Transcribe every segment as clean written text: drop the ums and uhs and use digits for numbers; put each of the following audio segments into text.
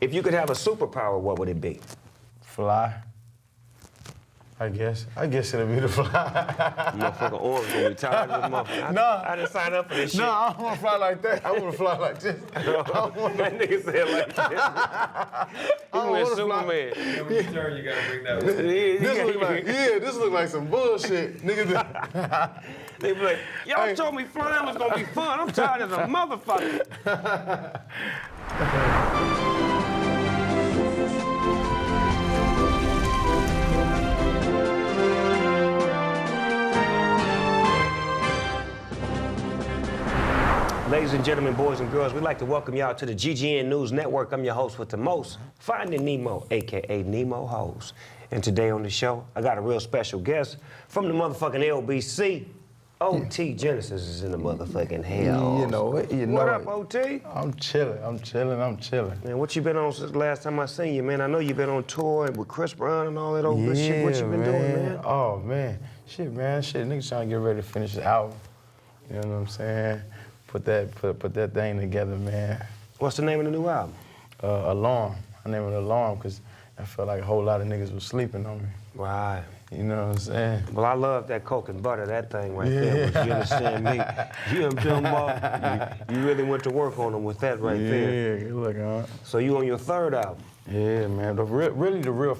If you could have a superpower, what would it be? Fly. I guess it'll be the fly. Motherfucker arms gonna be tired of the motherfucker. I didn't sign up for this shit. No, I don't want to fly like that. I want to fly like this. That nigga said like this. He went Superman. And when you turn, you gotta bring that with This look like some bullshit. Niggas. They be like, y'all told me flying was gonna be fun. I'm tired as a motherfucker. Ladies and gentlemen, boys and girls, we'd like to welcome y'all to the GGN News Network. I'm your host with the most, Finding Nemo, AKA Nemo Hoes. And today on the show, I got a real special guest from the motherfucking LBC. OT Genasis is in the motherfucking hell. You know it. What up, OT? I'm chilling. Man, what you been on since the last time I seen you, man? I know you been on tour with Chris Brown and all that old good shit. What you been doing, man? Oh, man. Shit, niggas trying to get ready to finish the album. You know what I'm saying? Put that thing together, man. What's the name of the new album? Alarm. I named it Alarm because I felt like a whole lot of niggas was sleeping on me. Right. You know what I'm saying? Well, I love that Coke and butter, that thing right there. You understand me? You know what I'm talking about? You really went to work on them with that right there. Yeah, good looking, huh? So you on your third album? Yeah, man. The real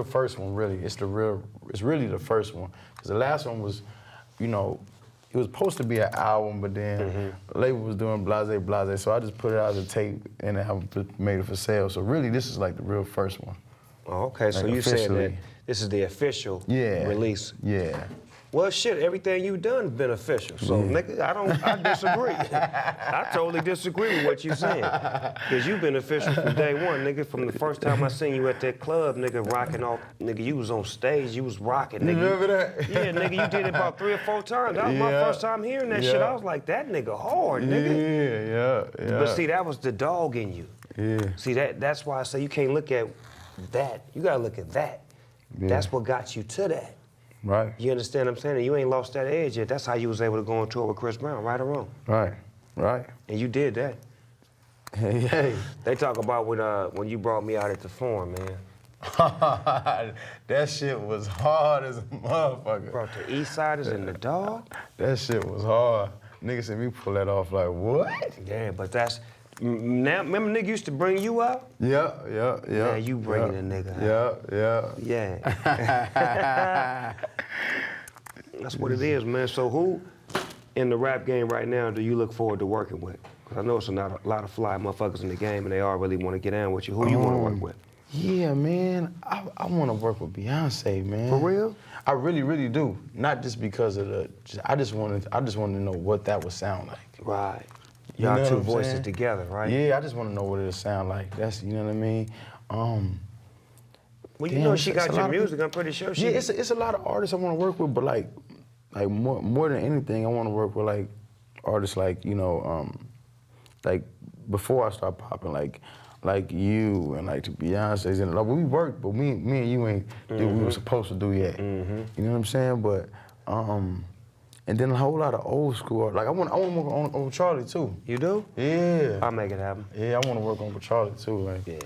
first one. Really, it's really the first one. Cause the last one was, you know, it was supposed to be an album, but then the label was doing blase, so I just put it out as a tape and I made it for sale. So really, this is like the real first one. Oh, okay, so you saying that this is the official release? Yeah. Well, shit, everything you've done has been official. So, nigga, I disagree. I totally disagree with what you're saying. Because you've been official from day one, nigga. From the first time I seen you at that club, nigga, rocking off, nigga, you was on stage, you was rocking, nigga. You remember that? Yeah, nigga, you did it about 3 or 4 times. That was my first time hearing that shit. I was like, that nigga hard, nigga. Yeah. But see, that was the dog in you. Yeah. See, that's why I say you can't look at that. You gotta look at that. Yeah. That's what got you to that. Right. You understand what I'm saying? And you ain't lost that edge yet. That's how you was able to go on tour with Chris Brown, right or wrong? Right. And you did that. Hey. They talk about when you brought me out at the Forum, man. That shit was hard as a motherfucker. Brought the East Siders and the Dogg. That shit was hard. Niggas see me pull that off like, what? Yeah, but that's, now, remember nigga used to bring you out? Yeah. Now you bringing a nigga out. Yeah. That's what it is, man. So who in the rap game right now do you look forward to working with? Because I know it's a lot of fly motherfuckers in the game and they all really want to get down with you. Who you want to work with? Yeah, man. I want to work with Beyonce, man. For real? I really do. Not just because of I just wanted to know what that would sound like. Right. Y'all two voices together, right? Yeah, I just want to know what it'll sound like. That's, you know what I mean? Well, you know she got your music, I'm pretty sure she... Yeah, it's a lot of artists I want to work with, but like more than anything, I want to work with like artists like, you know, like before I start popping, like you and like the Beyonce's and like we worked, but me and you ain't do what we were supposed to do yet. You know what I'm saying? But and then a whole lot of old school, like I want to work on Charlie too. You do? Yeah. I'll make it happen. Yeah, I want to work on Charlie too, like. Yeah.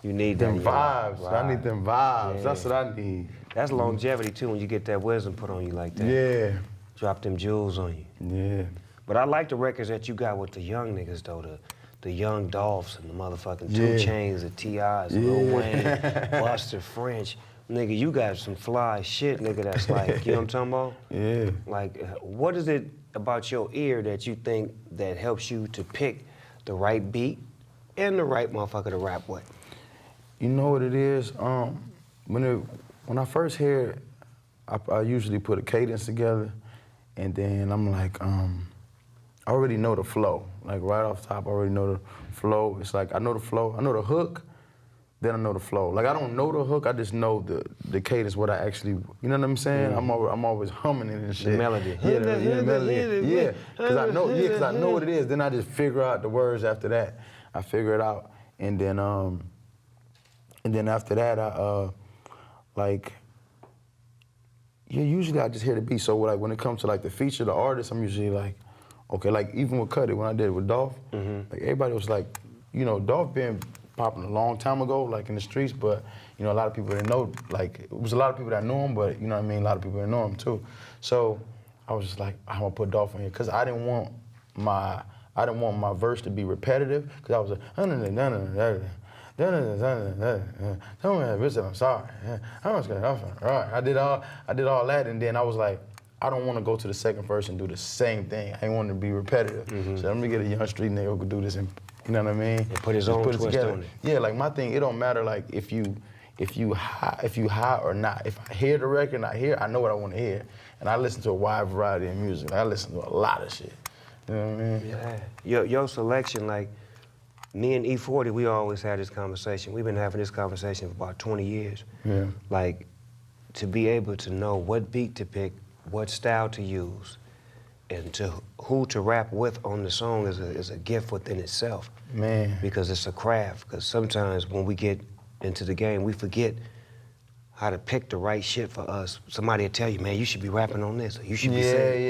You need them vibes. Right. I need them vibes. Yeah. That's what I need. That's longevity too when you get that wisdom put on you like that. Yeah. Drop them jewels on you. Yeah. But I like the records that you got with the young niggas though, the young Dolphs and the motherfucking 2 Chainz, the T.I.s, Lil Wayne, Busta French. Nigga, you got some fly shit, nigga, that's like, you know what I'm talking about? Yeah. Like, what is it about your ear that you think that helps you to pick the right beat and the right motherfucker to rap with? You know what it is? When I first hear it, I usually put a cadence together, and then I'm like, I already know the flow. Like right off top, I already know the flow. It's like I know the flow, I know the hook, then I know the flow. Like I don't know the hook, I just know the cadence, what I actually, you know what I'm saying? I'm always humming it and shit. The melody. Yeah, the melody. Yeah, because I know what it is. Then I just figure out the words after that. I figure it out, and then after that, usually I just hear the beat. So like when it comes to like the feature, the artist, I'm usually like, okay, like even with Cut It, when I did it with Dolph, like everybody was like, you know, Dolph been popping a long time ago, like in the streets, but you know, a lot of people didn't know, like, it was a lot of people that knew him, but you know what I mean, a lot of people didn't know him too. So I was just like, I'm gonna put Dolph in here, because I didn't want my verse to be repetitive, because I was like, I'm sorry. I did all that, and then I was like, I don't want to go to the second verse and do the same thing. I didn't want it to be repetitive. So let me get a young street nigga who could do this, and you know what I mean? And put his own twist on it. Yeah, like my thing, it don't matter like if you high or not. If I hear the record and I know what I want to hear, and I listen to a wide variety of music. I listen to a lot of shit. You know what I mean? Yeah. Your selection, like, me and E40, we always had this conversation. We've been having this conversation for about 20 years. Yeah. Like, to be able to know what beat to pick, what style to use, and to who to rap with on the song is a gift within itself. Man. Because it's a craft. Because sometimes when we get into the game, we forget how to pick the right shit for us. Somebody will tell you, man, you should be rapping on this, or you should be saying.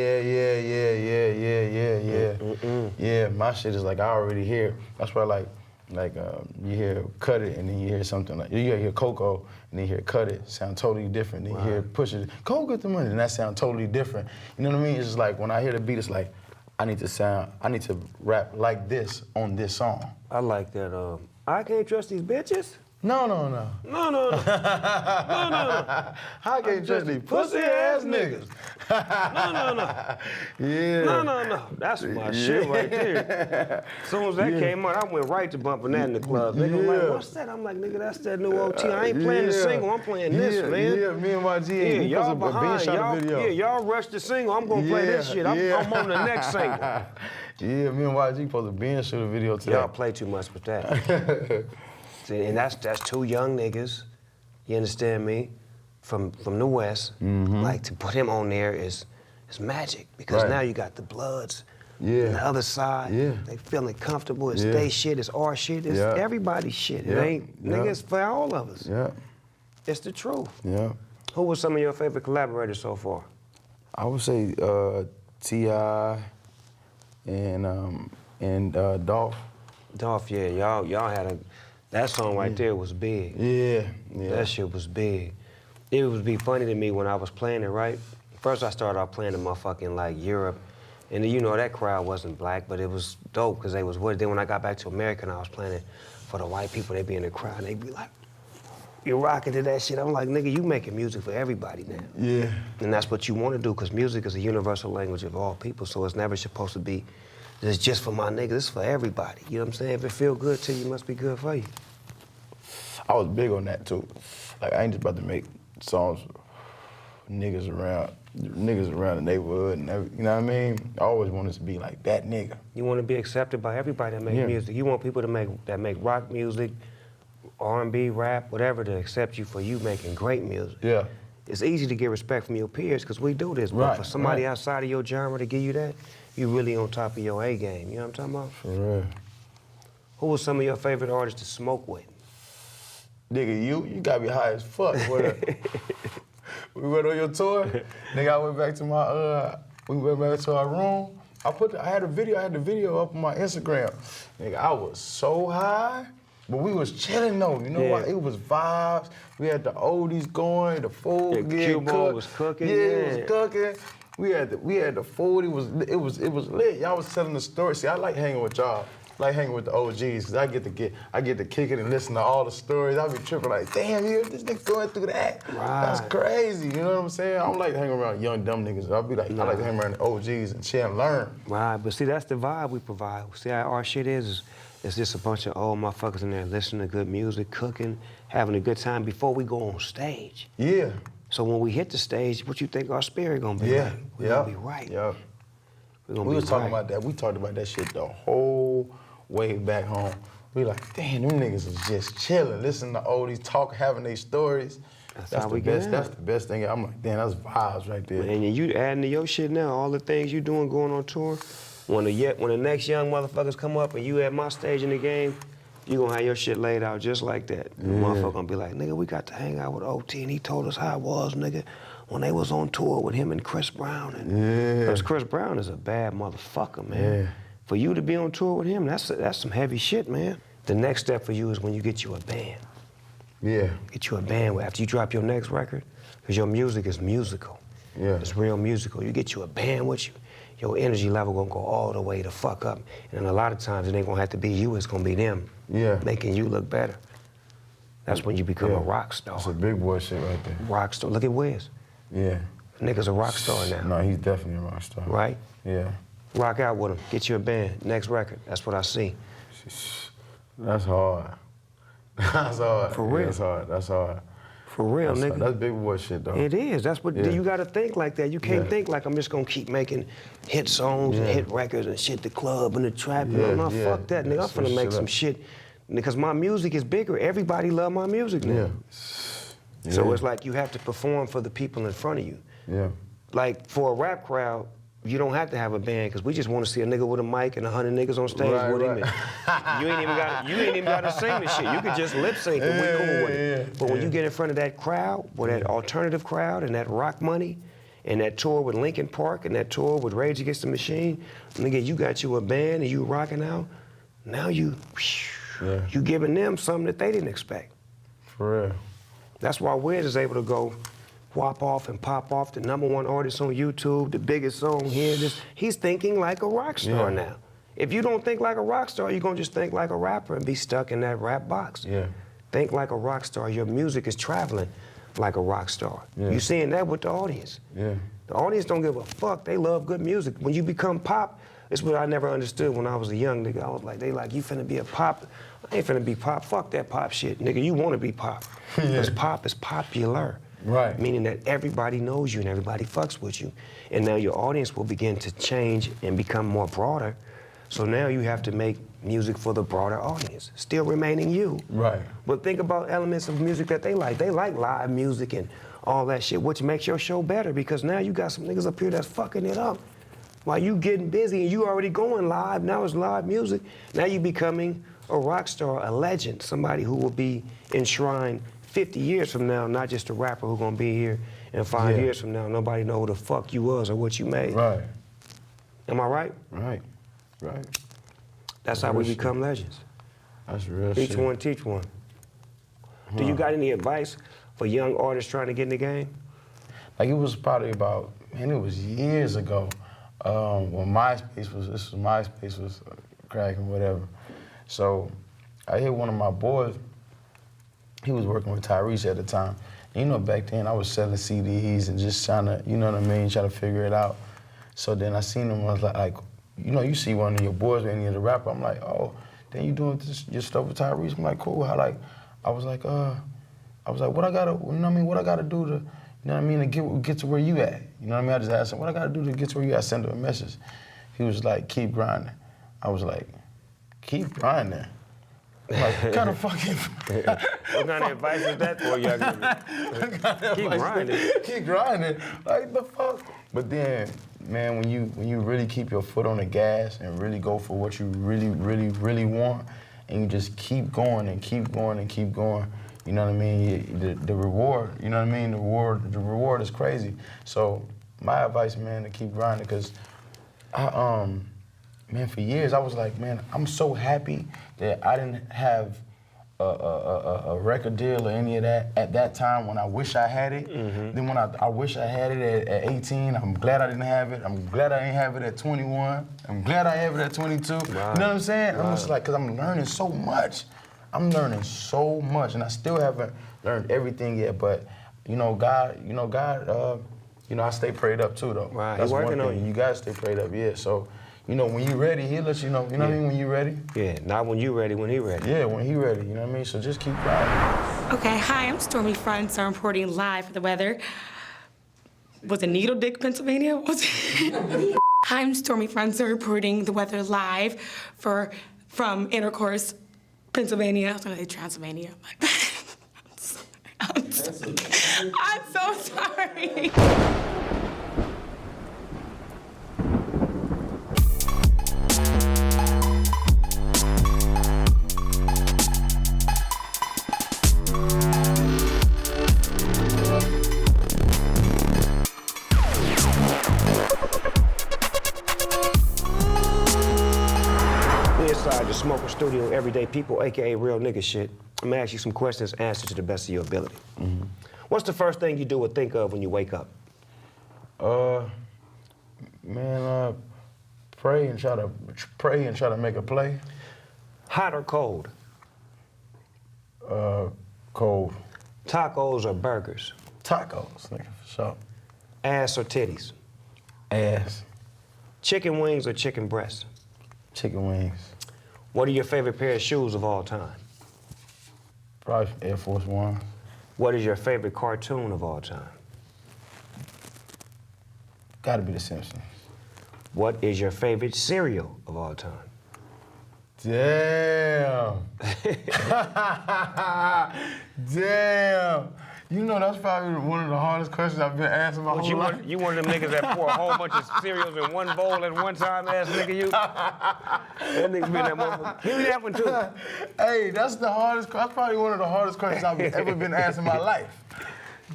Yeah, my shit is like, I already hear. That's why you hear Cut It, and then you hear something like, you hear CoCo, and then you hear Cut It, sound totally different. Then you hear Push It, Go Get the Money, and that sound totally different. You know what I mean? It's just like, when I hear the beat, it's like, I need to rap like this on this song. I like that, I can't trust these bitches. No. No. I can't trust these pussy ass niggas. No. Yeah. No. That's my shit right there. As soon as that came out, I went right to bumping that in the club. Nigga was like, what's that? I'm like, nigga, that's that new OT. I ain't playing the single, I'm playing this, man. Yeah, me and YG, we y'all supposed to behind. shot a video. Y'all rushed the single, I'm gonna play this shit. I'm on the next single. Yeah, me and YG supposed to be shoot a video today. Y'all play too much with that. See, and that's two young niggas, you understand me, from the West. Like, to put him on there is magic, because now you got the Bloods on the other side. They feeling comfortable. It's their shit, it's our shit, it's everybody's shit. It ain't, nigga, it's for all of us. It's the truth. Who was some of your favorite collaborators so far? I would say T.I. and Dolph. Dolph, yeah, y'all had that song right there was big. Yeah. That shit was big. It would be funny to me when I was playing it, right? First I started off playing in motherfucking like Europe, and you know that crowd wasn't black, but it was dope because they was with it. Then when I got back to America and I was playing it for the white people, they'd be in the crowd and they'd be like, you're rocking to that shit. I'm like, nigga, you making music for everybody now. Yeah. And that's what you want to do, because music is a universal language of all people, so it's never supposed to be, it's just for my niggas, it's for everybody. You know what I'm saying? If it feel good to you, it must be good for you. I was big on that too. Like, I ain't just about to make songs for niggas around the neighborhood and you know what I mean? I always wanted to be like that nigga. You want to be accepted by everybody that make music. You want people to make rock music, R&B, rap, whatever, to accept you for you making great music. Yeah. It's easy to get respect from your peers because we do this, but for somebody outside of your genre to give you that, you really on top of your A game. You know what I'm talking about? For real. Who was some of your favorite artists to smoke with? Nigga, you got me high as fuck. We went on your tour. Nigga, I went back to we went back to our room. I had the video up on my Instagram. Nigga, I was so high, but we was chilling though. You know what? It was vibes. We had the oldies going, the food getting cooked. Was cooking. It was cooking. We had the food. It was lit. Y'all was telling the story. See, I like hanging with y'all. Like hanging with the OGs, because I get to kick it and listen to all the stories. I be tripping like, damn, this nigga going through that. That's crazy, you know what I'm saying? I don't like to hang around young, dumb niggas. I be like, I like to hang around the OGs and chill and learn. Right, but see, that's the vibe we provide. See, how our shit is it's just a bunch of old motherfuckers in there listening to good music, cooking, having a good time before we go on stage. Yeah. So when we hit the stage, what you think our spirit gonna be like? We're gonna be right. Yeah. We was talking about that. We talked about that shit the whole way back home. We like, damn, them niggas is just chilling, listening to oldies, talk, having their stories. That's the best. That's the best thing. I'm like, damn, that's vibes right there. And you adding to your shit now, all the things you doing going on tour. When the next young motherfuckers come up and you at my stage in the game, you gonna have your shit laid out just like that. The motherfucker gonna be like, nigga, we got to hang out with OT and he told us how it was, nigga, when they was on tour with him and Chris Brown. Because Chris Brown is a bad motherfucker, man. For you to be on tour with him, that's some heavy shit, man. The next step for you is when you get you a band. Yeah. Get you a band after you drop your next record, because your music is musical. Yeah. It's real musical. You get you a band with you, your energy level gonna go all the way to fuck up. And a lot of times it ain't gonna have to be you, it's gonna be them making you look better. That's when you become a rock star. That's a big boy shit right there. Rock star. Look at Wiz. Yeah. Nigga's a rock star now. No, he's definitely a rock star. Right? Yeah. Rock out with him. Get you a band. Next record. That's what I see. That's hard. That's hard. For real. Yeah, that's hard. That's hard. For real, nigga. That's big boy shit, though. It is. That's what you gotta think like that. You can't think like I'm just gonna keep making hit songs and hit records and shit, the club and the trap. No, fuck that, nigga. I'm finna make some shit. Because my music is bigger. Everybody love my music now. So it's like you have to perform for the people in front of you. Yeah. Like for a rap crowd, you don't have to have a band, because we just want to see a nigga with a mic and 100 niggas on stage with him. And you ain't even got to sing the shit. You could just lip sync and we cool with it. But when you get in front of that crowd, with that alternative crowd and that rock money, and that tour with Linkin Park and that tour with Rage Against the Machine, nigga, you got you a band and you rocking out. Now you giving them something that they didn't expect. For real. That's why Wiz is able to go whop off and pop off, the #1 artist on YouTube, the biggest song here. He's thinking like a rock star now. If you don't think like a rock star, you're gonna just think like a rapper and be stuck in that rap box. Yeah. Think like a rock star. Your music is traveling like a rock star. You seeing that with the audience. Yeah. The audience don't give a fuck. They love good music. When you become pop, it's what I never understood when I was a young nigga. I was like, they like, you finna be a pop. I ain't finna be pop. Fuck that pop shit. Nigga, you wanna be pop. Because pop is popular. Right. Meaning that everybody knows you and everybody fucks with you. And now your audience will begin to change and become more broader. So now you have to make music for the broader audience, still remaining you. Right. But think about elements of music that they like. They like live music and all that shit, which makes your show better, because now you got some niggas up here that's fucking it up. While you getting busy and you already going live, now it's live music. Now you becoming a rock star, a legend, somebody who will be enshrined 50 years from now, not just a rapper who's gonna be here in 5 years from now. Nobody know who the fuck you was or what you made. Right. Am I right? Right. Right. That's how we become legends. That's real shit. Each one teach one. Do you got any advice for young artists trying to get in the game? Like, it was probably about, man, it was years ago when MySpace was cracking, whatever. So I hit one of my boys. He was working with Tyrese at the time. And, you know, back then I was selling CDs and just trying to, you know what I mean, trying to figure it out. So then I seen him, I was like, you know, you see one of your boys or any of the rapper, I'm like, oh, then you doing your stuff with Tyrese? I'm like, cool. I was like, what I gotta, you know what I mean, what I gotta do to, you know what I mean, to get to where you at? You know what I mean? I just asked him, what I gotta do to get to where you at? I sent him a message. He was like, keep grinding. I was like, keep grinding? Like, what kind of fucking... What kind of advice is that for you? Keep grinding. Keep grinding. Like, the fuck? But then, man, when you really keep your foot on the gas and really go for what you really, really, really want, and you just keep going and keep going and keep going, you know what I mean? The reward, you know what I mean? The reward is crazy. So my advice, man, to keep grinding, because man, for years I was like, man, I'm so happy that I didn't have a record deal or any of that at that time when I wish I had it. Then when I wish I had it at 18, I'm glad I didn't have it. I'm glad I didn't have it at 21. I'm glad I have it at 22. Right. You know what I'm saying? I'm just like, because I'm learning so much. I'm learning so much, and I still haven't learned everything yet, but you know, God, I stay prayed up too, though. Right. That's working one thing. on you. You guys stay prayed up, yeah. So, you know, when you ready, he'll let you know. You know what I mean? When you ready. Yeah, not when you ready, when he ready. Yeah, when he ready. You know what I mean? So just keep riding. Okay, hi, I'm Stormy Fronts. I'm reporting live for the weather. Was it Needle Dick, Pennsylvania? Hi, I'm Stormy Fronts. I'm reporting the weather live from Intercourse, Pennsylvania. I was gonna say Transylvania. I'm so sorry. Inside the Smoker studio everyday people, AKA real nigga shit. I'm gonna ask you some questions, answer to the best of your ability. What's the first thing you do or think of when you wake up? Man, pray and try to make a play. Hot or cold? Cold. Tacos or burgers? Tacos, nigga, for sure. Ass or titties? Ass. Chicken wings or chicken breasts? Chicken wings. What are your favorite pair of shoes of all time? Probably Air Force One. What is your favorite cartoon of all time? Gotta be The Simpsons. What is your favorite cereal of all time? Damn. Damn. You know, that's probably one of the hardest questions I've been asked in my whole life. You one of them niggas that pour a whole bunch of cereals in one bowl at one time, ass nigga, you? That nigga be that motherfucker. Give me that one too. Hey, that's probably one of the hardest questions I've ever been asked in my life.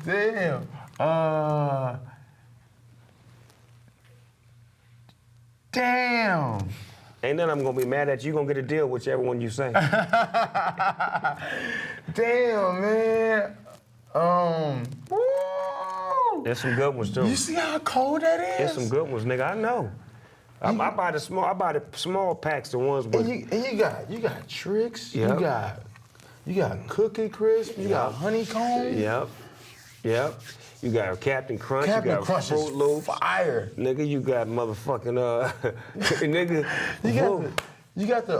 Damn. Damn. Ain't none of them gonna be mad at you. You gonna get a deal whichever one you say. Damn, man. Woo. There's some good ones too. You see how cold that is? There's some good ones, nigga. I know. I buy the small packs, the ones with. And you got tricks. Yep. You got Cookie Crisp. You got honeycomb. Yep. You got Captain Crunch. Captain you got Crunch Fruit is Loops. fire. Nigga, you got motherfucking nigga. You got the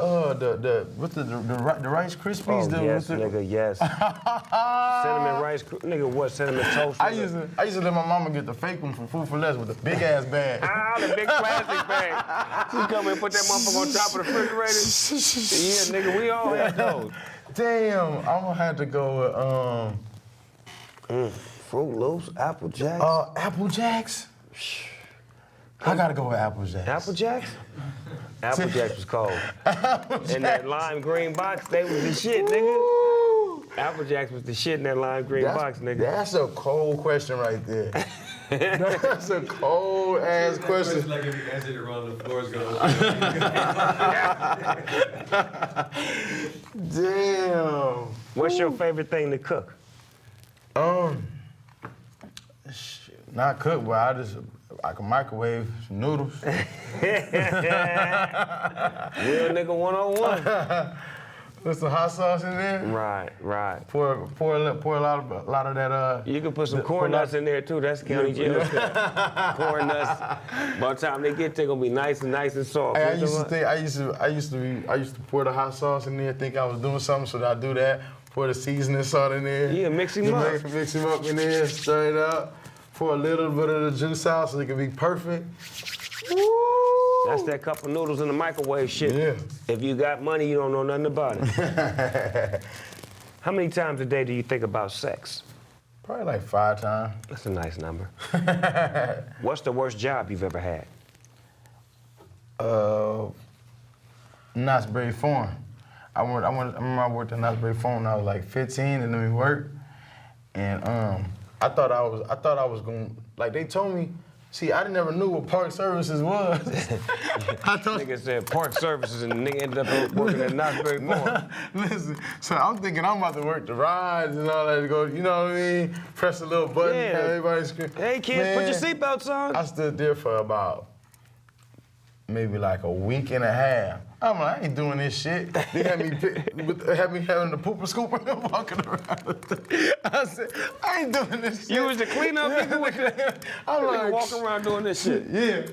Rice Krispies. Oh, yes, nigga, yes. Cinnamon Rice, nigga, what? Cinnamon toast. I used to let my mama get the fake one from Food for Less with the big ass bag. The big plastic bag. She come and put that motherfucker on top of the refrigerator. Yeah, nigga, we all had those. Damn, I'm gonna have to go with Fruit Loops, Apple Jacks. Apple Jacks. I gotta go with Apple Jacks. Apple Jacks? Apple Jacks was cold. In that lime green box, they was the shit, nigga. Apple Jacks was the shit in that lime green box, nigga. That's a cold question right there. That's a cold ass question. Like if you answered it wrong, the floor is gonna. Damn. What's your favorite thing to cook? Not cook, but I can microwave some noodles. Real nigga 101. Put some hot sauce in there. Right. Pour a lot of that. You can put some corn nuts in there too. That's county jail stuff. Corn nuts. By the time they get there, gonna be nice and soft. Hey, I used to pour the hot sauce in there, think I was doing something, so I do that. Pour the seasoning salt in there. Yeah, mix him up. Mix him up in there, stir it up. Pour a little bit of the juice out so it can be perfect. Woo! That's that cup of noodles in the microwave shit. Yeah. If you got money, you don't know nothing about it. How many times a day do you think about sex? Probably like 5 times. That's a nice number. What's the worst job you've ever had? Knott's Berry Farm. I remember I worked at Knott's Berry Farm when I was like 15, and then we worked. And I thought I was going, like they told me, see, I never knew what park services was. I thought Nigga said park services and the nigga ended up working at Knott's Berry Farm. Listen, so I'm thinking I'm about to work the rides and all that to go, you know what I mean? Press a little button, Yeah. have everybody scream. Hey kids, put your seatbelts on. I stood there for about maybe like a week and a half. I'm like, I ain't doing this shit. They had me having the pooper scooper and walking around. I said, I ain't doing this shit. You was the cleanup nigga with the I'm like, walking around doing this shit. yeah.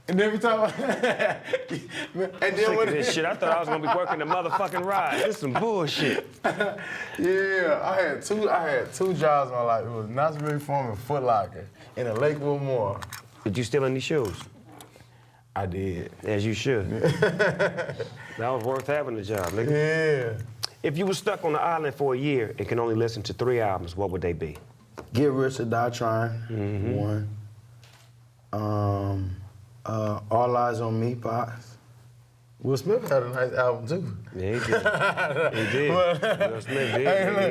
And every time and then Sick when of this shit. I thought I was gonna be working the motherfucking ride. This some bullshit. Yeah, I had two jobs in my life. It was Knott's Berry Farm and Foot Locker in the Lakewood Mall. Did you steal any shoes? I did. As you should. That was worth having the job, nigga. Yeah. If you were stuck on the island for a year and can only listen to 3 albums, what would they be? Get Rich or Die Trying, one. All Eyes on Me, Pops. Will Smith had a nice album too. Yeah, he did. He did. Will Smith did. He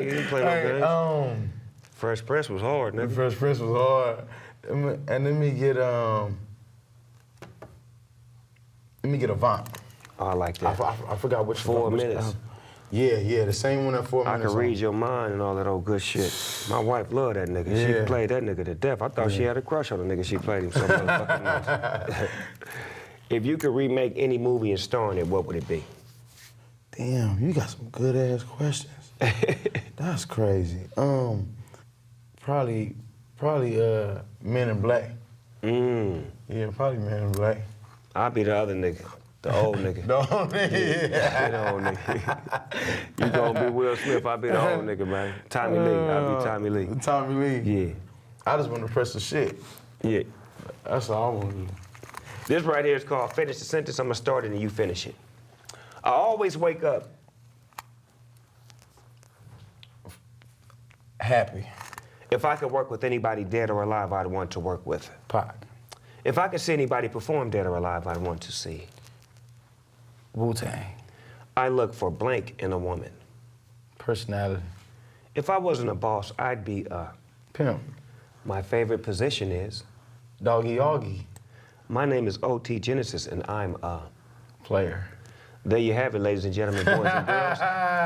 didn't play no games. Fresh Prince was hard, The nigga. Fresh Prince was hard. And let me get Avant. Oh, I like that. I forgot which 4 which minutes. album. Yeah, the same one at 4 I minutes. can read your mind and all that old good shit. My wife loved that nigga. She Yeah. played that nigga to death. I thought she had a crush on the nigga. She played him so motherfucking much. If you could remake any movie and star in it, what would it be? Damn, you got some good ass questions. That's crazy. Probably Men in Black. Yeah, probably Men in Black. I'll be the other nigga, the old nigga. The old nigga. Yeah, the old nigga. You gonna be Will Smith, I'll be the old nigga, man. Tommy Lee, I'll be Tommy Lee. Tommy Lee. Yeah. I just want to press the shit. Yeah. That's all I want to do. This right here is called Finish the Sentence. I'm gonna start it and you finish it. I always wake up Happy. if I could work with anybody dead or alive I'd want to work with. Pac. If I could see anybody perform dead or alive I'd want to see. Wu-tang. I look for blank in a woman. Personality. If I wasn't a boss, I'd be a. Pimp. My favorite position is. Doggy Oggy. My name is O.T. Genasis and I'm a. Player. There you have it, ladies and gentlemen, boys and girls.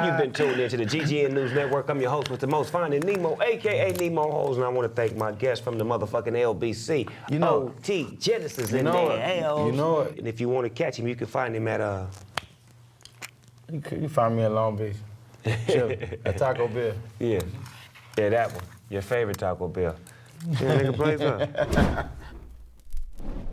You've been tuned into the GGN News Network. I'm your host with the most, Finding Nemo, a.k.a. Nemo Holes, and I want to thank my guest from the motherfucking LBC, You know- O.T. Genesis in know there. it. Hell. You know it. And if you want to catch him, you can find him at, You find me in Long Beach. Chill. At Taco Bell. yeah, that one. Your favorite Taco Bell. Yeah, nigga plays up.